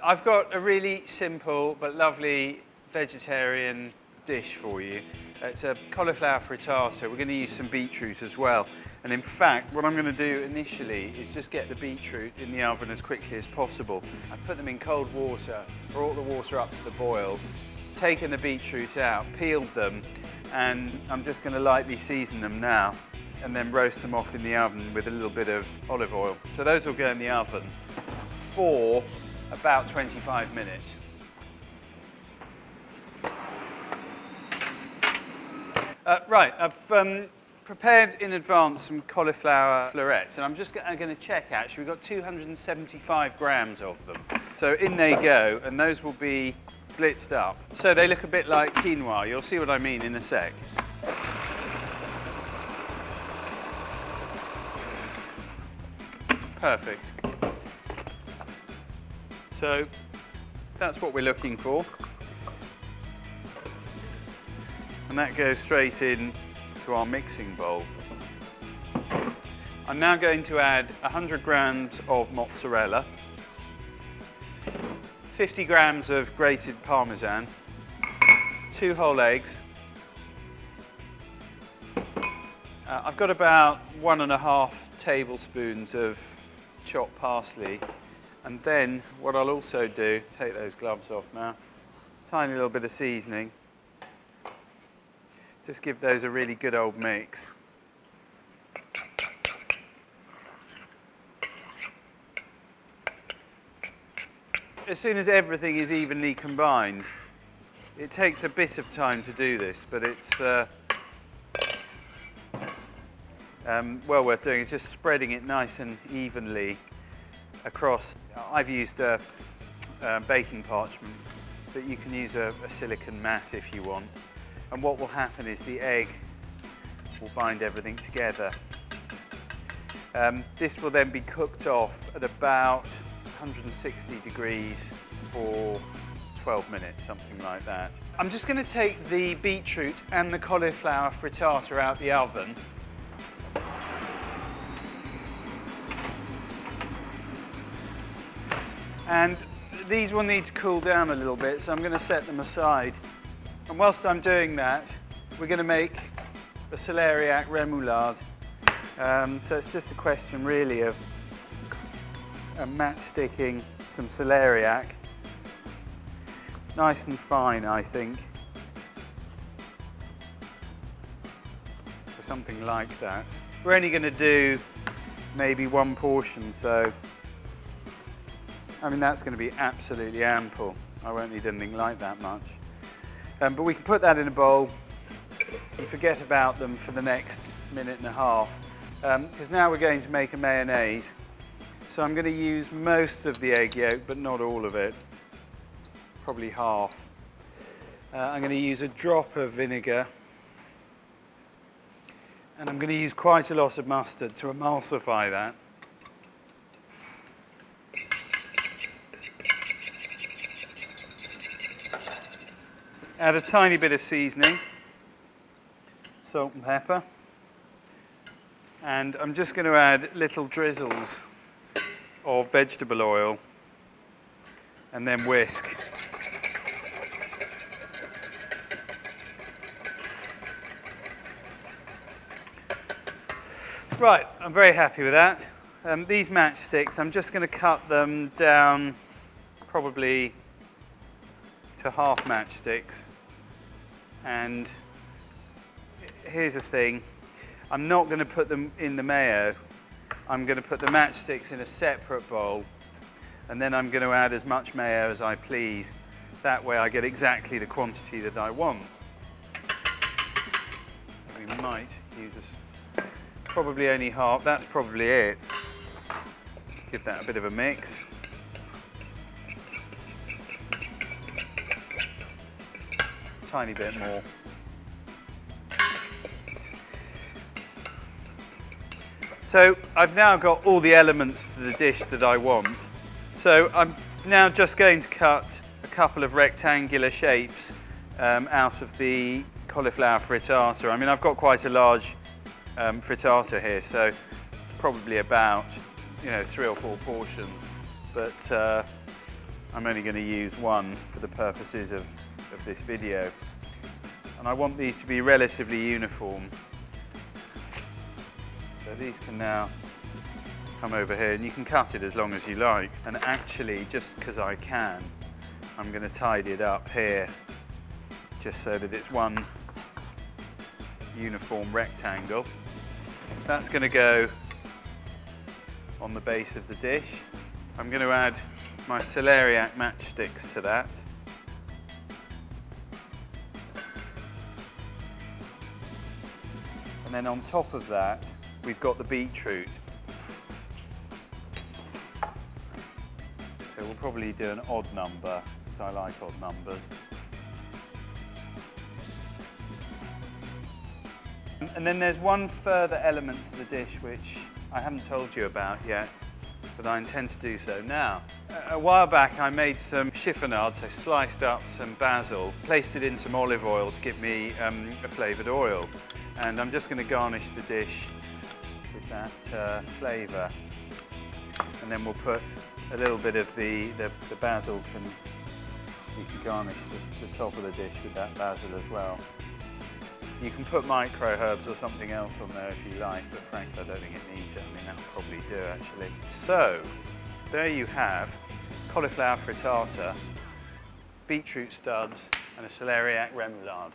I've got a really simple but lovely vegetarian dish for you. It's a cauliflower frittata. We're going to use some beetroot as well. And in fact, what I'm going to do initially is just get the beetroot in the oven as quickly as possible. I put them in cold water, brought the water up to the boil, taken the beetroot out, peeled them, and I'm just going to lightly season them now and then roast them off in the oven with a little bit of olive oil. So those will go in the oven for about 25 minutes. Right, I've prepared in advance some cauliflower florets, and I'm just going to check actually. We've got 275 grams of them. So in they go, and those will be blitzed up. So they look a bit like quinoa. You'll see what I mean in a sec. Perfect. So that's what we're looking for. And that goes straight in to our mixing bowl. I'm now going to add 100 grams of mozzarella, 50 grams of grated parmesan, 2 whole eggs. I've got about 1.5 tablespoons of chopped parsley. And then what I'll also do, take those gloves off now, tiny little bit of seasoning. Just give those a really good old mix. As soon as everything is evenly combined, it takes a bit of time to do this, but it's well worth doing. It's just spreading it nice and evenly across. I've used baking parchment, but you can use a silicone mat if you want. And what will happen is the egg will bind everything together. This will then be cooked off at about 160 degrees for 12 minutes, something like that. I'm just going to take the beetroot and the cauliflower frittata out the oven. And these will need to cool down a little bit, so I'm going to set them aside. And whilst I'm doing that, we're going to make a celeriac remoulade. So it's just a question really of matchsticking some celeriac. Nice and fine, I think. For something like that. We're only going to do maybe 1 portion, so I mean that's going to be absolutely ample. I won't need anything like that much. But we can put that in a bowl and forget about them for the next minute and a half. Because now we're going to make a mayonnaise. So I'm going to use most of the egg yolk, but not all of it. Probably half. I'm going to use a drop of vinegar. And I'm going to use quite a lot of mustard to emulsify that. Add a tiny bit of seasoning, salt and pepper, and I'm just going to add little drizzles of vegetable oil and then whisk. Right, I'm very happy with that. These matchsticks, I'm just going to cut them down probably to half matchsticks. And here's the thing, I'm not going to put them in the mayo. I'm going to put the matchsticks in a separate bowl, and then I'm going to add as much mayo as I please. That way I get exactly the quantity that I want. We might use probably only half. That's probably it. Give that a bit of a mix. Tiny bit more. So I've now got all the elements to the dish that I want. So I'm now just going to cut a couple of rectangular shapes out of the cauliflower frittata. I mean, I've got quite a large frittata here, so it's probably about 3 or 4 portions. But I'm only going to use one for the purposes of this video. And I want these to be relatively uniform. So these can now come over here, and you can cut it as long as you like. And actually, just because I can, I'm going to tidy it up here, just so that it's one uniform rectangle. That's going to go on the base of the dish. I'm going to add my celeriac matchsticks to that. And then on top of that, we've got the beetroot. So we'll probably do an odd number, because I like odd numbers. And then there's one further element to the dish which I haven't told you about yet, but I intend to do so now. A while back I made some chiffonade, so sliced up some basil, placed it in some olive oil to give me a flavoured oil. And I'm just going to garnish the dish with that flavour. And then we'll put a little bit of the basil, you can garnish the top of the dish with that basil as well. You can put micro herbs or something else on there if you like, but frankly I don't think it needs it. I mean, that'll probably do actually. So, there you have cauliflower frittata, beetroot studs and a celeriac remoulade.